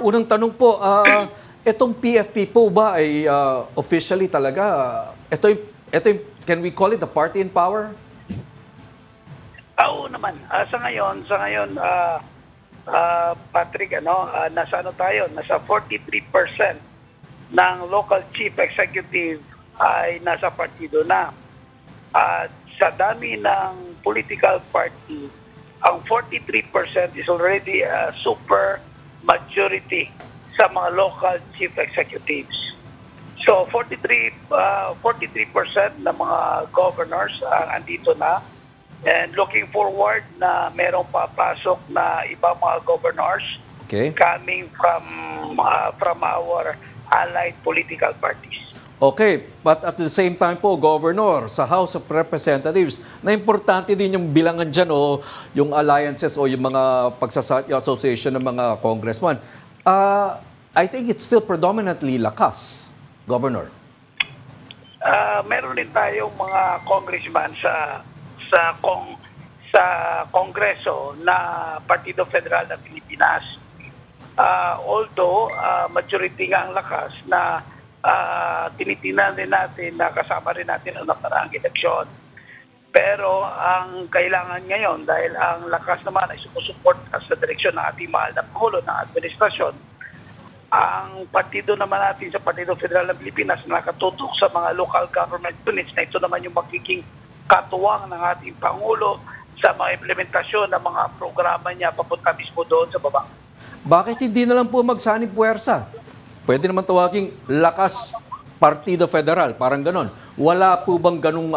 unang tanong po, itong PFP po ba ay officially talaga, can we call it the party in power? Oo naman. Sa ngayon, Patrick, nasa tayo? Nasa 43% ng local chief executive ay nasa partido na. At sa dami ng political party, ang 43% is already a super majority sa mga local chief executives. So 43% ng mga governors andito na, and looking forward na merong papasok na ibang mga governors coming from our allied political parties. Okay, but at the same time po, Governor, sa House of Representatives, na importante din yung bilangan dyan o yung alliances o yung mga association ng mga congressman. I think it's still predominantly lakas, Governor. Meron din tayong mga congressman sa Kongreso na Partido Federal ng Pilipinas. Although majority nga ang lakas na tinitingnan din natin na kasama rin natin ang nakaraang eleksyon. Pero ang kailangan ngayon, dahil ang lakas naman ay sumusuport sa direksyon ng ating mahal na Pangulo ng administrasyon, ang partido naman natin sa Partido Federal ng Pilipinas na nakatutok sa mga local government units na ito naman yung magiging katuwang ng ating Pangulo sa mga implementasyon ng mga programa niya papunta mismo doon sa baba. Bakit hindi na lang po magsanib puwersa? Pwede naman tawaging lakas Partido Federal, parang ganon. Wala po bang ganong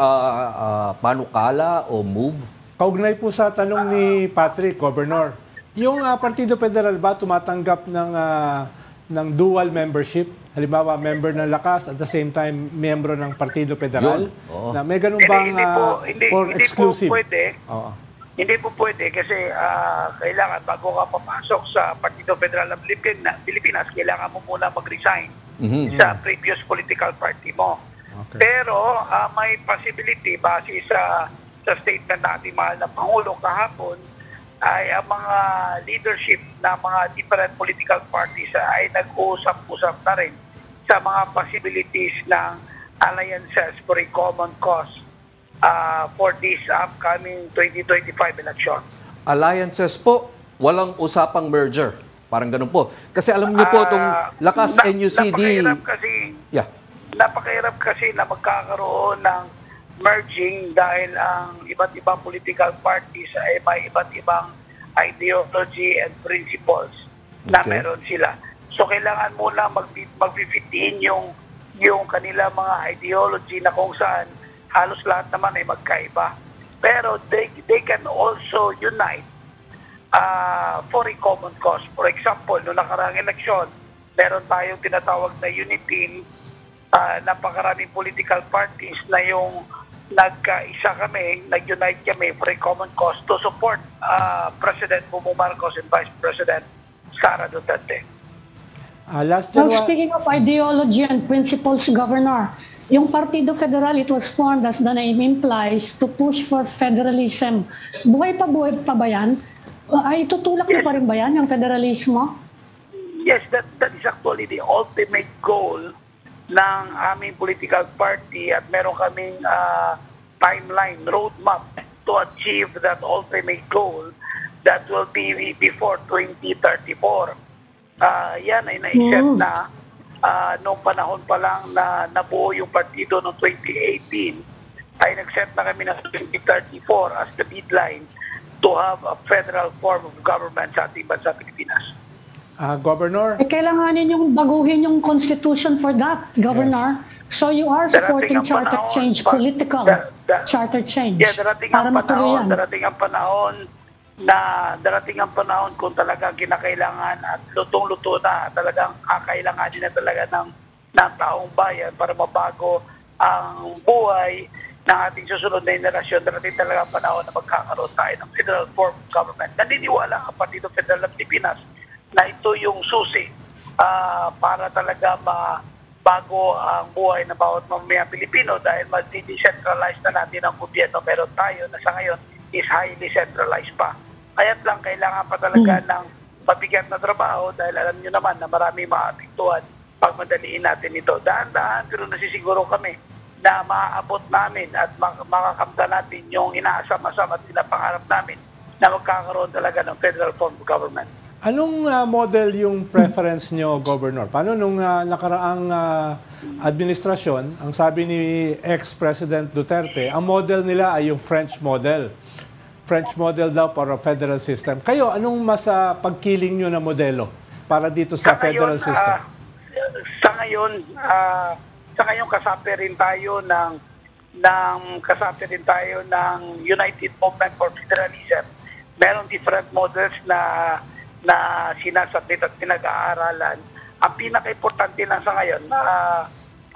panukala o move? Kaugnay po sa tanong ni Patrick, Governor, yung Partido Federal ba tumatanggap ng dual membership? Halimbawa, member ng lakas at the same time, membro ng Partido Federal? Na may ganun bang for exclusive? Hindi po pwede. Hindi po pwede kasi kailangan bago ka papasok sa Partido Federal ng Pilipinas, kailangan mo muna mag-resign sa previous political party mo. Okay. Pero may possibility base sa statement ng ating mahal na Pangulo kahapon ay ang mga leadership ng mga different political parties ay nag-uusap-usap na rin sa mga possibilities ng alliances for a common cause for this upcoming 2025 election. Alliances po, walang usapang merger. Parang ganun po. Kasi alam niyo po, itong lakas NUCD... Napakahirap kasi na magkakaroon ng merging dahil ang iba't ibang political parties ay may iba't ibang ideology and principles na meron sila. So kailangan muna mag-fit-in yung kanila mga ideology na kung saan halos lahat naman ay magkaiba. Pero they can also unite for a common cause. For example, noong nakaraang eleksyon, meron tayong tinatawag na unity, napakaraming political parties na yung nagkaisa kami, nag-unite kami for a common cause to support President Bongbong Marcos and Vice President Sara Duterte. Speaking of ideology and principles, Governor, yung Partido Federal, it was formed, as the name implies, to push for federalism. Buhay pa ba yan? Ay tutulak na pa rin ba yan, yung federalismo? Yes, that is actually the ultimate goal ng aming political party at meron kaming timeline, roadmap to achieve that ultimate goal that will be before 2034. Yan ay naisip na noong panahon pa lang na nabuo yung partido noong 2018 ay nag-set na kami ng 2034 as the deadline to have a federal form of government sa ating bansa Pilipinas. Governor? Kailanganin yung baguhin yung constitution for that, Governor. Yes. So you are supporting charter change, political charter change. Yeah, darating ang panahon kung talagang kinakailangan at lutong-luto na, talagang kakailanganin na talaga ng taong bayan para mabago ang buhay ng ating susunod na henerasyon. Darating talaga ang panahon na magkakaroon tayo ng federal form of government. Naniniwala ang Partido Federal ng Pilipinas na ito yung susi para talaga bago ang buhay ng bawat mamamayan Pilipino dahil mag-decentralize na natin ang gobyerno. Meron tayo na sa ngayon is highly centralized pa. Kaya't lang kailangan pa talaga ng mabigat na trabaho dahil alam nyo naman na marami maapektuhan pag madaliin natin ito. Dahan-dahan pero nasisiguro kami na maaabot namin at makakamta natin yung inaasam-asam at pinapangarap namin na magkakaroon talaga ng federal form of government. Anong model yung preference nyo, Governor? Paano nung nakaraang administrasyon, ang sabi ni ex-President Duterte, ang model nila ay yung French model. French model daw para federal system. Kayo, anong mas pagkiling nyo na modelo para dito sa federal system? Sa ngayon kasapi rin tayo ng United Movement for Federalism. Meron different models na sinasabit at pinag-aaralan. Ang pinaka-importante lang sa ngayon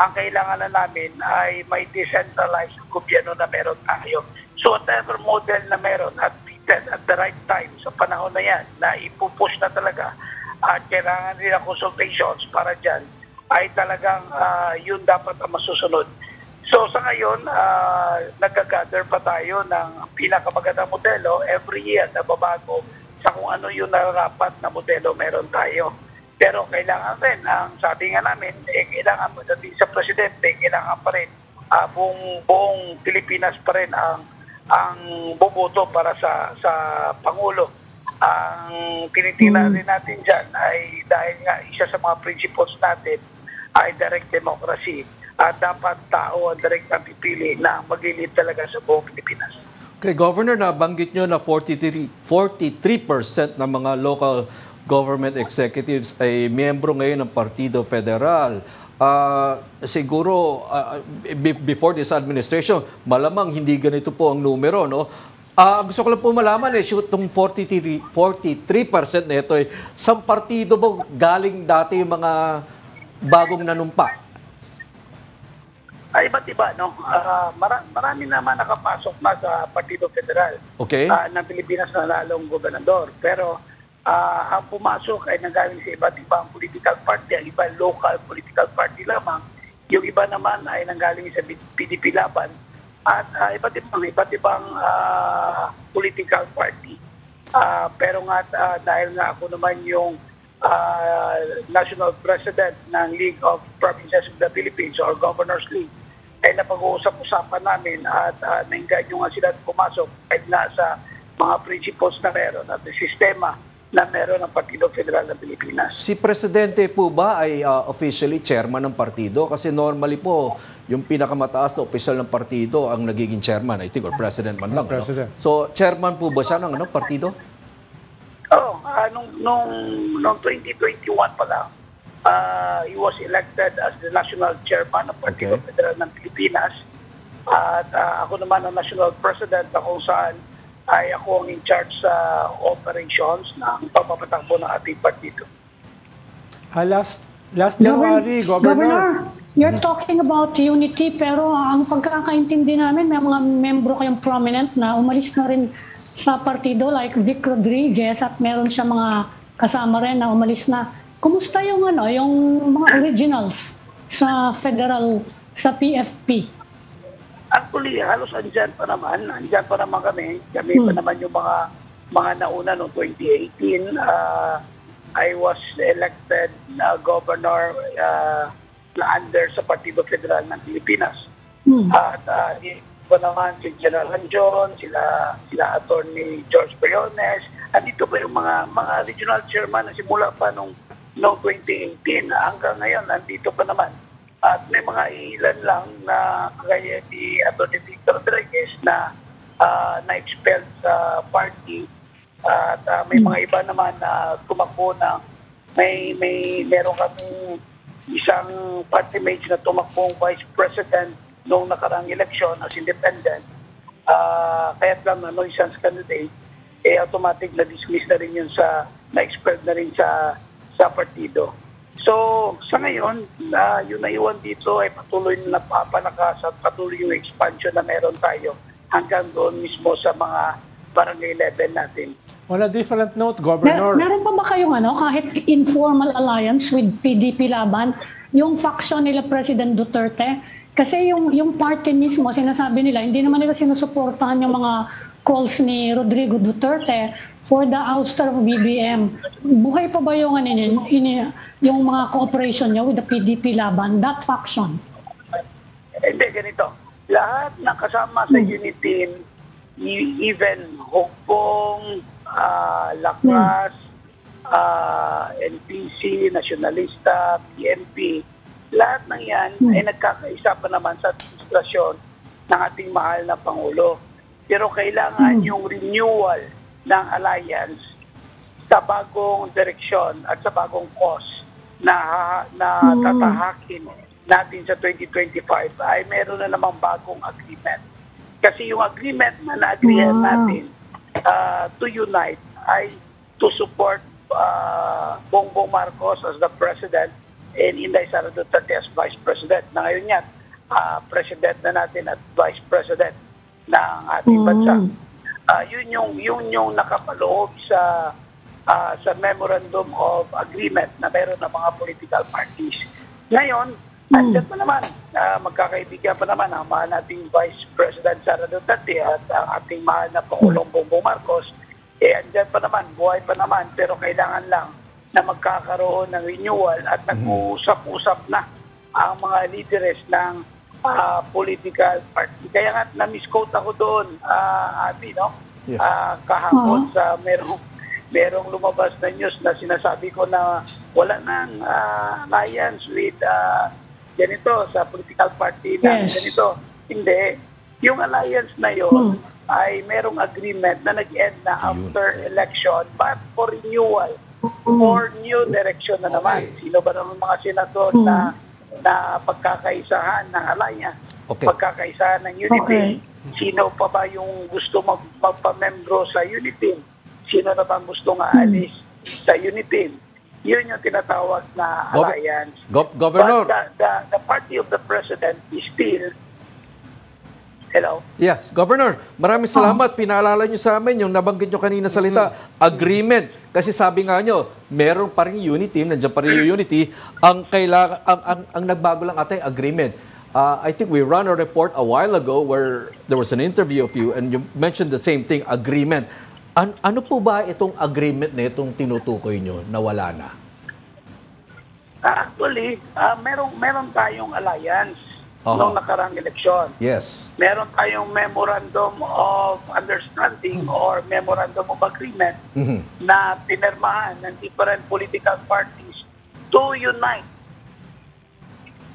ang kailangan na namin ay may decentralized gobyerno na meron tayo. So whatever model na meron at fitted at the right time sa panahon na yan na ipupush na talaga at kailangan rin ang consultations para dyan ay talagang yun dapat ang masusunod. So sa ngayon, nag-gather pa tayo ng pinakamagandang modelo. Every year, nababago sa kung ano yung nararapat na modelo meron tayo. Pero kailangan rin, ang sabi nga namin, kailangan mo dating sa presidente, kailangan pa rin buong Pilipinas pa rin ang boboto para sa Pangulo. Ang tinitingnan rin natin dyan ay dahil nga isa sa mga principles natin ay direct democracy at dapat tao ang direct ang pipili na maglilid talaga sa buong Pilipinas. Okay, Governor, nabanggit nyo na 43% ng mga local government executives ay miyembro ngayon ng Partido Federal. Siguro, before this administration, malamang hindi ganito po ang numero, no? Gusto ko lang po malaman, itong 43% na ito, sa partido ba galing dati yung mga bagong nanumpa? Ay, iba't iba, no? Marami naman nakapasok na sa Partido Federal ng Pilipinas na lalong gobernador. Pero ang pumasok ay nanggaling sa iba't ibang political party, ang iba local political party lamang. Yung iba naman ay nanggaling sa PDP Laban at iba't ibang political party. Pero nga dahil nga ako naman yung National President ng League of Provinces of the Philippines or Governors League, ay napag-uusap-usapan namin at nainganyo nga sila pumasok kahit na sa mga principles na meron at sistema na meron ng Partido Federal ng Pilipinas. Si Presidente po ba ay officially chairman ng partido? Kasi normally po, yung pinakamataas na opisyal ng partido ang nagiging chairman, I think, or president man lang. President. No? So, chairman po ba siya ng partido? Noong 2021 pa lang, he was elected as the national chairman ng Partido Federal ng Pilipinas. At ako naman ang national president na kung saan ay ako ang in charge sa operations ng pagpapatakbo ng ating partido. Last January, Governor, you're talking about unity pero ang pagkakaintindi namin may mga membro kayong prominent na umalis na rin sa partido like Vic Rodriguez at meron siya mga kasama rin na umalis na. Kumusta yung mga originals sa federal, sa PFP? Actually, halos andyan pa naman kami. Kami pa naman yung mga nauna noong 2018. I was elected na governor under sa Partido Federal ng Pilipinas. At pa naman si General Ranjon, sila Attorney George Briones. Andito pa yung mga regional chairman na simula pa noong 2018 hanggang ngayon, nandito pa naman. At may mga ilan lang na kagaya ni Atty. Victor Rodriguez na na-expelled sa party. At may mga iba naman na tumakbo na meron kaming isang party mate na tumakbong vice president noong nakarang eleksyon as independent. Kaya't lang na nuisance candidate, automatic na dismiss na rin yun na-expelled na rin sa partido. So, sa ngayon, yung naiwan dito ay patuloy na napapalakas at patuloy yung expansion na meron tayo hanggang doon mismo sa mga barangay level natin. On a different note, Governor. Meron pa ba kayong kahit informal alliance with PDP Laban, yung faction nila President Duterte? Kasi yung party mismo, sinasabi nila, hindi naman nila sinusuportahan yung mga calls ni Rodrigo Duterte for the ouster of BBM. Buhay pa ba yung, yung mga cooperation niya with the PDP laban, that faction? Hindi, ganito. Lahat na kasama sa Unitin, even Hugpong, Lakas, NPC, Nacionalista, PNP, lahat ng yan ay nagkakaisa pa naman sa administrasyon ng ating mahal na Pangulo. Pero kailangan yung renewal ng alliance sa bagong direksyon at sa bagong cause na tatahakin natin sa 2025 ay meron na namang bagong agreement. Kasi yung agreement na na-agreehan natin to unite ay to support Bongbong Marcos as the President and Inday Sara Duterte as Vice President. Na ngayon yan, President na natin at Vice President ng ating bansa. Yun yung nakapaloob sa Memorandum of Agreement na meron ng mga political parties. Ngayon, andyan pa naman, magkakaibigan pa naman ang mahal nating Vice President Sara Duterte at ang ating mahal na Pangulong Bongbong Marcos. Andyan pa naman, buhay pa naman, pero kailangan lang na magkakaroon ng renewal at nag-uusap-usap na ang mga leaders ng political party. Kaya nga, na-misquote ako doon, Abby, no? Yes. Kahapon sa merong lumabas na news na sinasabi ko na wala nang alliance with ganito sa political party na ganito. Hindi. Yung alliance na yon ay merong agreement na nag-end na after election but for renewal, for new direction na naman. Sino ba naman mga senador na pagkakaisahan ng alliance, pagkakaisahan ng unity? Sino pa ba yung gusto magpamembro sa unity? Sino na ba gusto nga alis sa unity? Yun yung tinatawag na alliance. Governor. But the party of the president is still... Hello? Yes, Governor, maraming salamat. Pinaalala niyo sa amin yung nabanggit niyo kanina salita, agreement. Kasi sabi nga niyo, meron pa rin unity, nandiyan pa rin yung unity. Ang nagbago lang ata yung agreement. I think we ran a report a while ago where there was an interview of you and you mentioned the same thing, agreement. Ano po ba itong agreement na itong tinutukoy niyo na wala na? Actually, meron tayong alliance noong nakarang eleksyon. Yes. Meron tayong Memorandum of Understanding or Memorandum of Agreement na pinirmahan ng different political parties to unite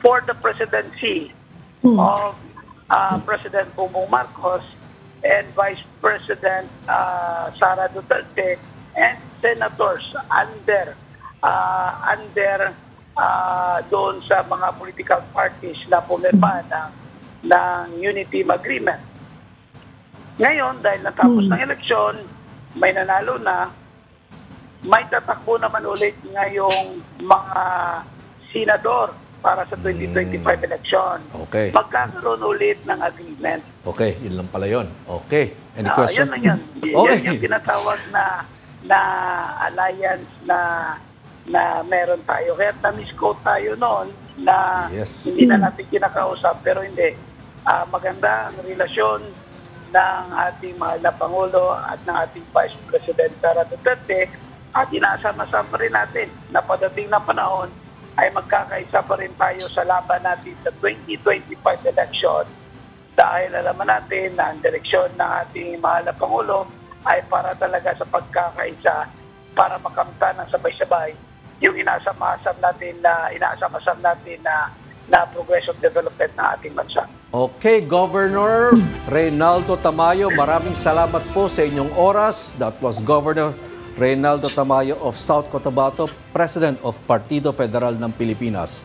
for the presidency of President Bongbong Marcos and Vice President Sara Duterte and senators under doon sa mga political parties na pumirma ng unity agreement. Ngayon, dahil natapos ng eleksyon, may nanalo na, may tatakbo naman ulit ngayong mga senador para sa 2025 election. Okay. Magkakaroon ulit ng agreement. Okay, yun lang pala yun. Okay. Any question? Yun lang yun. Okay. Yan yung tinatawag na alliance na meron tayo. Kaya na-misquote tayo noon na hindi na natin kinakausap. Pero hindi. Maganda ang relasyon ng ating mahal na Pangulo at ng ating Vice President Sara Duterte at inaasama-sama rin natin na padating na panahon ay magkakaisa pa rin tayo sa laban natin sa 2025 election dahil alaman natin na ang direksyon ng ating mahal na Pangulo ay para talaga sa pagkakaisa para makamtan ng sabay-sabay yung inaasam-asam natin na progress of development ng ating bansa. Okay, Governor Reynaldo Tamayo, maraming salamat po sa inyong oras. That was Governor Reynaldo Tamayo of South Cotabato, President of Partido Federal ng Pilipinas.